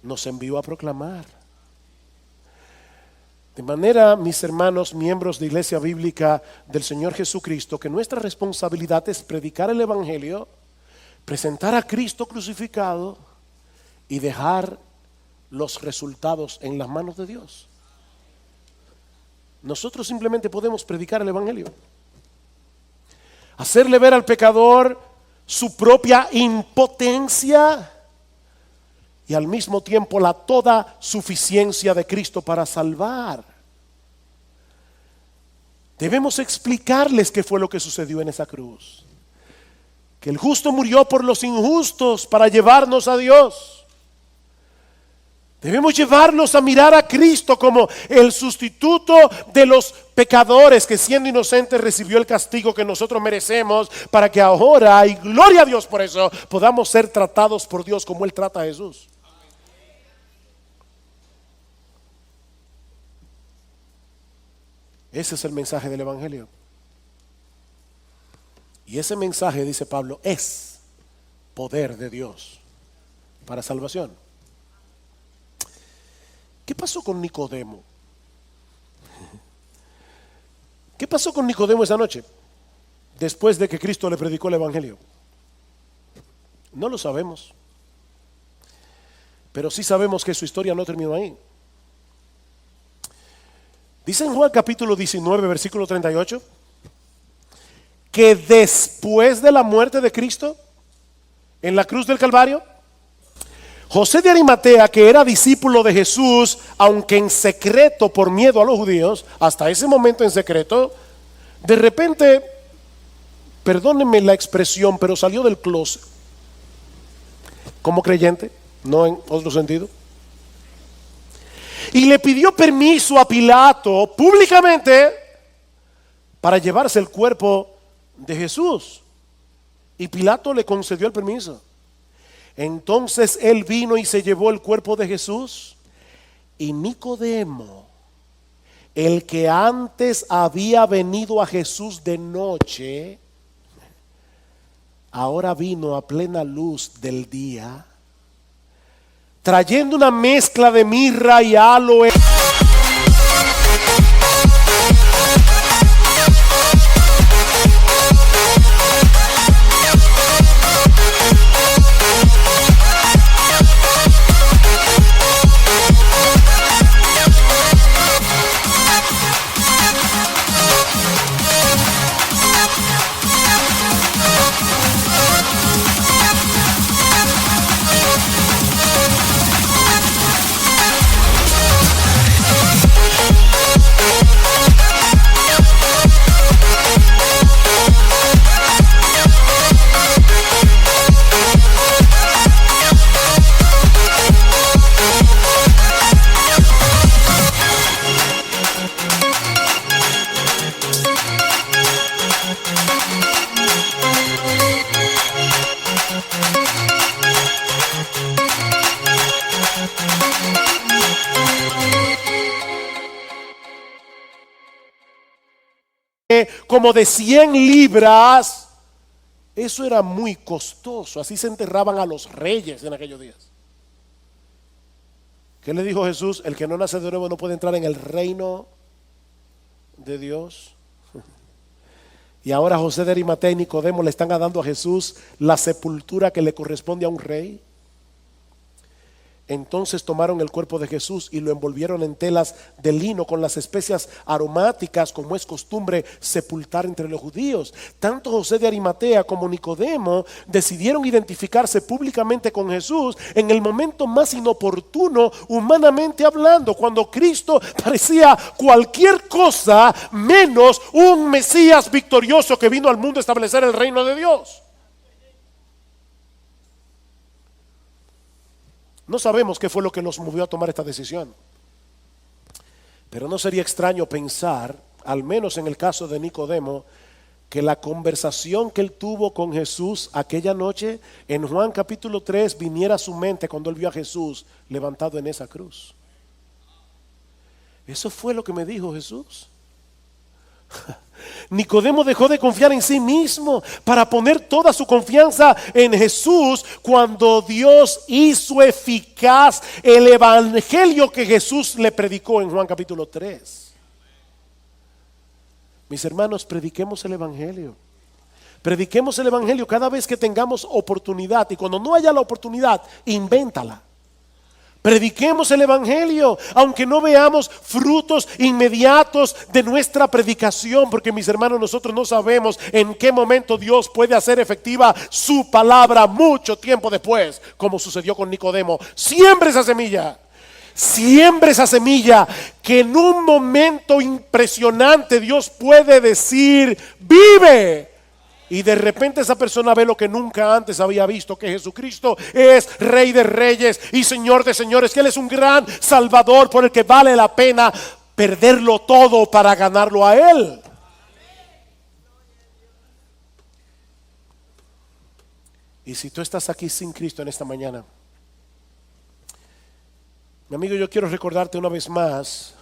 nos envió a proclamar. De manera, mis hermanos, miembros de Iglesia Bíblica del Señor Jesucristo, que nuestra responsabilidad es predicar el evangelio, presentar a Cristo crucificado y dejar los resultados en las manos de Dios. Nosotros simplemente podemos predicar el evangelio, hacerle ver al pecador su propia impotencia y al mismo tiempo la toda suficiencia de Cristo para salvar. Debemos explicarles qué fue lo que sucedió en esa cruz. Que el justo murió por los injustos para llevarnos a Dios. Debemos llevarlos a mirar a Cristo como el sustituto de los pecadores, que siendo inocente recibió el castigo que nosotros merecemos, para que ahora, y gloria a Dios por eso, podamos ser tratados por Dios como Él trata a Jesús. Ese es el mensaje del evangelio. Y ese mensaje, dice Pablo, es poder de Dios para salvación. ¿Qué pasó con Nicodemo? ¿Qué pasó con Nicodemo esa noche? Después de que Cristo le predicó el evangelio. No lo sabemos. Pero sí sabemos que su historia no terminó ahí. Dice en Juan capítulo 19, versículo 38. Que después de la muerte de Cristo en la cruz del Calvario, José de Arimatea, que era discípulo de Jesús, aunque en secreto por miedo a los judíos, hasta ese momento en secreto, de repente, perdónenme la expresión, pero salió del closet como creyente, no en otro sentido, y le pidió permiso a Pilato públicamente para llevarse el cuerpo de Jesús, y Pilato le concedió el permiso. Entonces él vino y se llevó el cuerpo de Jesús, y Nicodemo, el que antes había venido a Jesús de noche, ahora vino a plena luz del día, trayendo una mezcla de mirra y aloe. Como de 100 libras Eso era muy costoso. Así se enterraban a los reyes en aquellos días. ¿Qué le dijo Jesús? El que no nace de nuevo no puede entrar en el reino de Dios. Y ahora José de Arimatea y Nicodemo le están dando a Jesús la sepultura que le corresponde a un rey. Entonces tomaron el cuerpo de Jesús y lo envolvieron en telas de lino con las especias aromáticas, como es costumbre sepultar entre los judíos. Tanto José de Arimatea como Nicodemo decidieron identificarse públicamente con Jesús en el momento más inoportuno, humanamente hablando, cuando Cristo parecía cualquier cosa menos un Mesías victorioso que vino al mundo a establecer el reino de Dios. No sabemos qué fue lo que los movió a tomar esta decisión, pero no sería extraño pensar, al menos en el caso de Nicodemo, que la conversación que él tuvo con Jesús aquella noche en Juan capítulo 3 viniera a su mente cuando él vio a Jesús levantado en esa cruz. Eso fue lo que me dijo Jesús. Nicodemo dejó de confiar en sí mismo para poner toda su confianza en Jesús cuando Dios hizo eficaz el evangelio que Jesús le predicó en Juan capítulo 3. Mis hermanos, prediquemos el evangelio. Prediquemos el evangelio cada vez que tengamos oportunidad, y cuando no haya la oportunidad, invéntala. Prediquemos el evangelio, aunque no veamos frutos inmediatos de nuestra predicación, porque mis hermanos, nosotros no sabemos en qué momento Dios puede hacer efectiva su palabra mucho tiempo después, como sucedió con Nicodemo. Siembre esa semilla. Siembre esa semilla que en un momento impresionante Dios puede decir: vive. Y de repente esa persona ve lo que nunca antes había visto, que Jesucristo es Rey de Reyes y Señor de Señores, que Él es un gran Salvador por el que vale la pena perderlo todo para ganarlo a Él. Y si tú estás aquí sin Cristo en esta mañana, mi amigo, yo quiero recordarte una vez más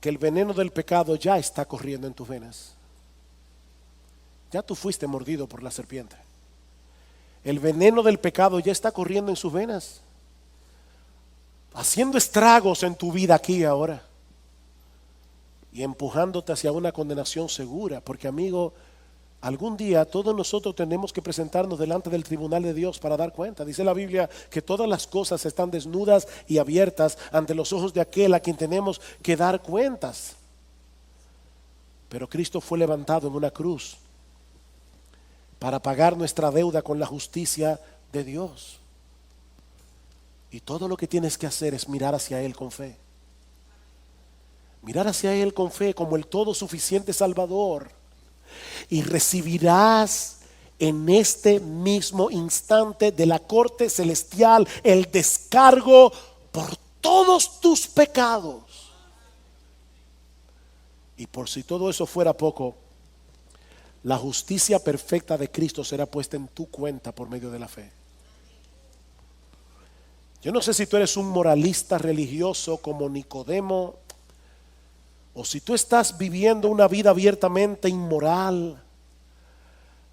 que el veneno del pecado ya está corriendo en tus venas. Ya tú fuiste mordido por la serpiente. El veneno del pecado ya está corriendo en sus venas, haciendo estragos en tu vida aquí y ahora, y empujándote hacia una condenación segura. Porque, amigo, algún día todos nosotros tenemos que presentarnos delante del tribunal de Dios para dar cuenta. Dice la Biblia que todas las cosas están desnudas y abiertas ante los ojos de aquel a quien tenemos que dar cuentas. Pero Cristo fue levantado en una cruz para pagar nuestra deuda con la justicia de Dios. Y todo lo que tienes que hacer es mirar hacia Él con fe. Mirar hacia Él con fe como el todo suficiente Salvador. Y recibirás en este mismo instante de la corte celestial el descargo por todos tus pecados. Y por si todo eso fuera poco, la justicia perfecta de Cristo será puesta en tu cuenta por medio de la fe. Yo no sé si tú eres un moralista religioso como Nicodemo, o si tú estás viviendo una vida abiertamente inmoral.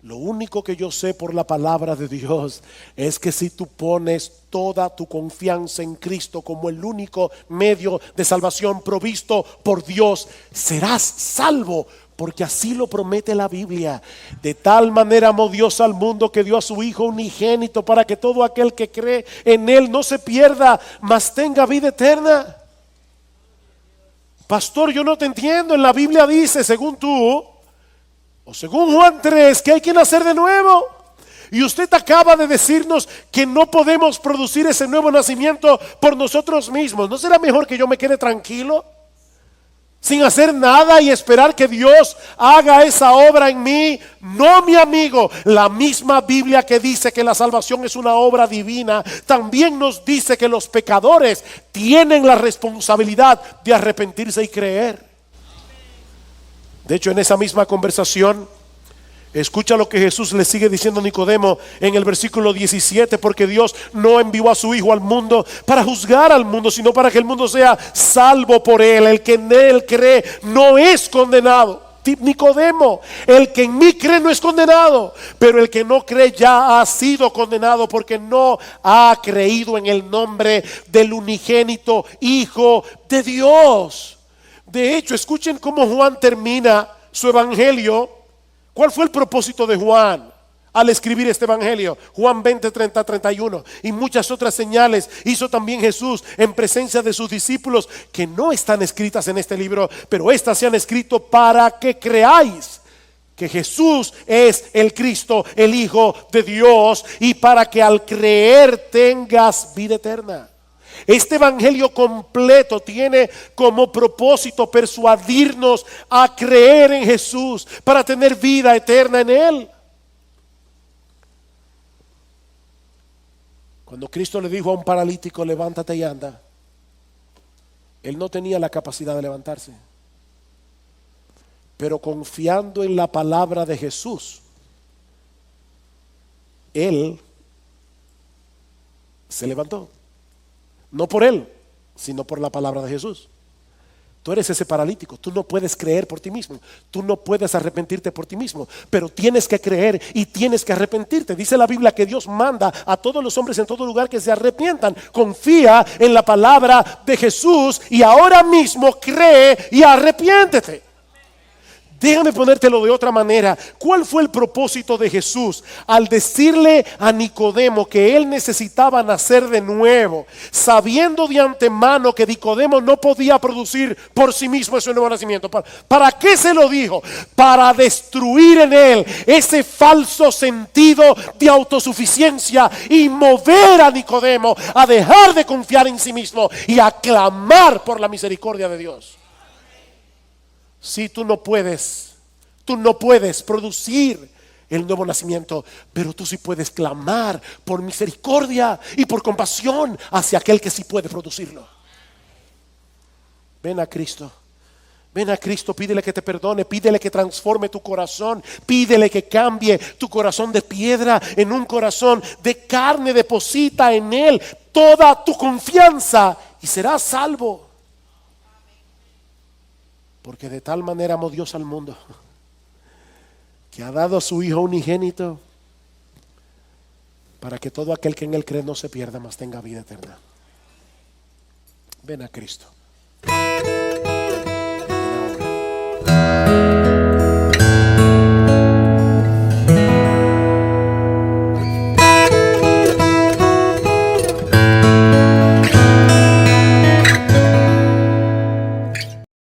Lo único que yo sé por la palabra de Dios es que si tú pones toda tu confianza en Cristo como el único medio de salvación provisto por Dios, serás salvo Porque así lo promete la Biblia. De tal manera amó Dios al mundo que dio a su Hijo unigénito para que todo aquel que cree en Él no se pierda, mas tenga vida eterna. Pastor, yo no te entiendo. En la Biblia dice, según tú, o según Juan 3, que hay que nacer de nuevo. Y usted acaba de decirnos que no podemos producir ese nuevo nacimiento por nosotros mismos. ¿No será mejor que yo me quede tranquilo, sin hacer nada y esperar que Dios haga esa obra en mí? No, mi amigo. La misma Biblia que dice que la salvación es una obra divina, también nos dice que los pecadores tienen la responsabilidad de arrepentirse y creer. De hecho, en esa misma conversación, escucha lo que Jesús le sigue diciendo a Nicodemo en el versículo 17, porque Dios no envió a su Hijo al mundo para juzgar al mundo, sino para que el mundo sea salvo por Él. El que en Él cree no es condenado. Nicodemo, el que en mí cree no es condenado, pero el que no cree ya ha sido condenado porque no ha creído en el nombre del unigénito Hijo de Dios. De hecho, escuchen cómo Juan termina su evangelio. ¿Cuál fue el propósito de Juan al escribir este evangelio? Juan 20, 30, 31. Y muchas otras señales hizo también Jesús en presencia de sus discípulos que no están escritas en este libro, pero estas se han escrito para que creáis que Jesús es el Cristo, el Hijo de Dios, y para que al creer tengas vida eterna. Este evangelio completo tiene como propósito persuadirnos a creer en Jesús para tener vida eterna en Él. Cuando Cristo le dijo a un paralítico, levántate y anda, él no tenía la capacidad de levantarse, pero confiando en la palabra de Jesús, él se levantó. No por él, sino por la palabra de Jesús. Tú eres ese paralítico. Tú no puedes creer por ti mismo. Tú no puedes arrepentirte por ti mismo. Pero tienes que creer y tienes que arrepentirte. Dice la Biblia que Dios manda a todos los hombres en todo lugar que se arrepientan. Confía en la palabra de Jesús y ahora mismo cree y arrepiéntete. Déjame ponértelo de otra manera. ¿Cuál fue el propósito de Jesús al decirle a Nicodemo que él necesitaba nacer de nuevo, sabiendo de antemano que Nicodemo no podía producir por sí mismo ese nuevo nacimiento? ¿Para qué se lo dijo? Para destruir en él ese falso sentido de autosuficiencia y mover a Nicodemo a dejar de confiar en sí mismo y a clamar por la misericordia de Dios. Si tú no puedes producir el nuevo nacimiento, pero tú sí puedes clamar por misericordia y por compasión hacia aquel que sí puede producirlo. Ven a Cristo. Ven a Cristo, pídele que te perdone, pídele que transforme tu corazón, pídele que cambie tu corazón de piedra en un corazón de carne. Deposita en Él toda tu confianza y serás salvo. Porque de tal manera amó Dios al mundo que ha dado a su Hijo unigénito para que todo aquel que en Él cree no se pierda, mas tenga vida eterna. Ven a Cristo.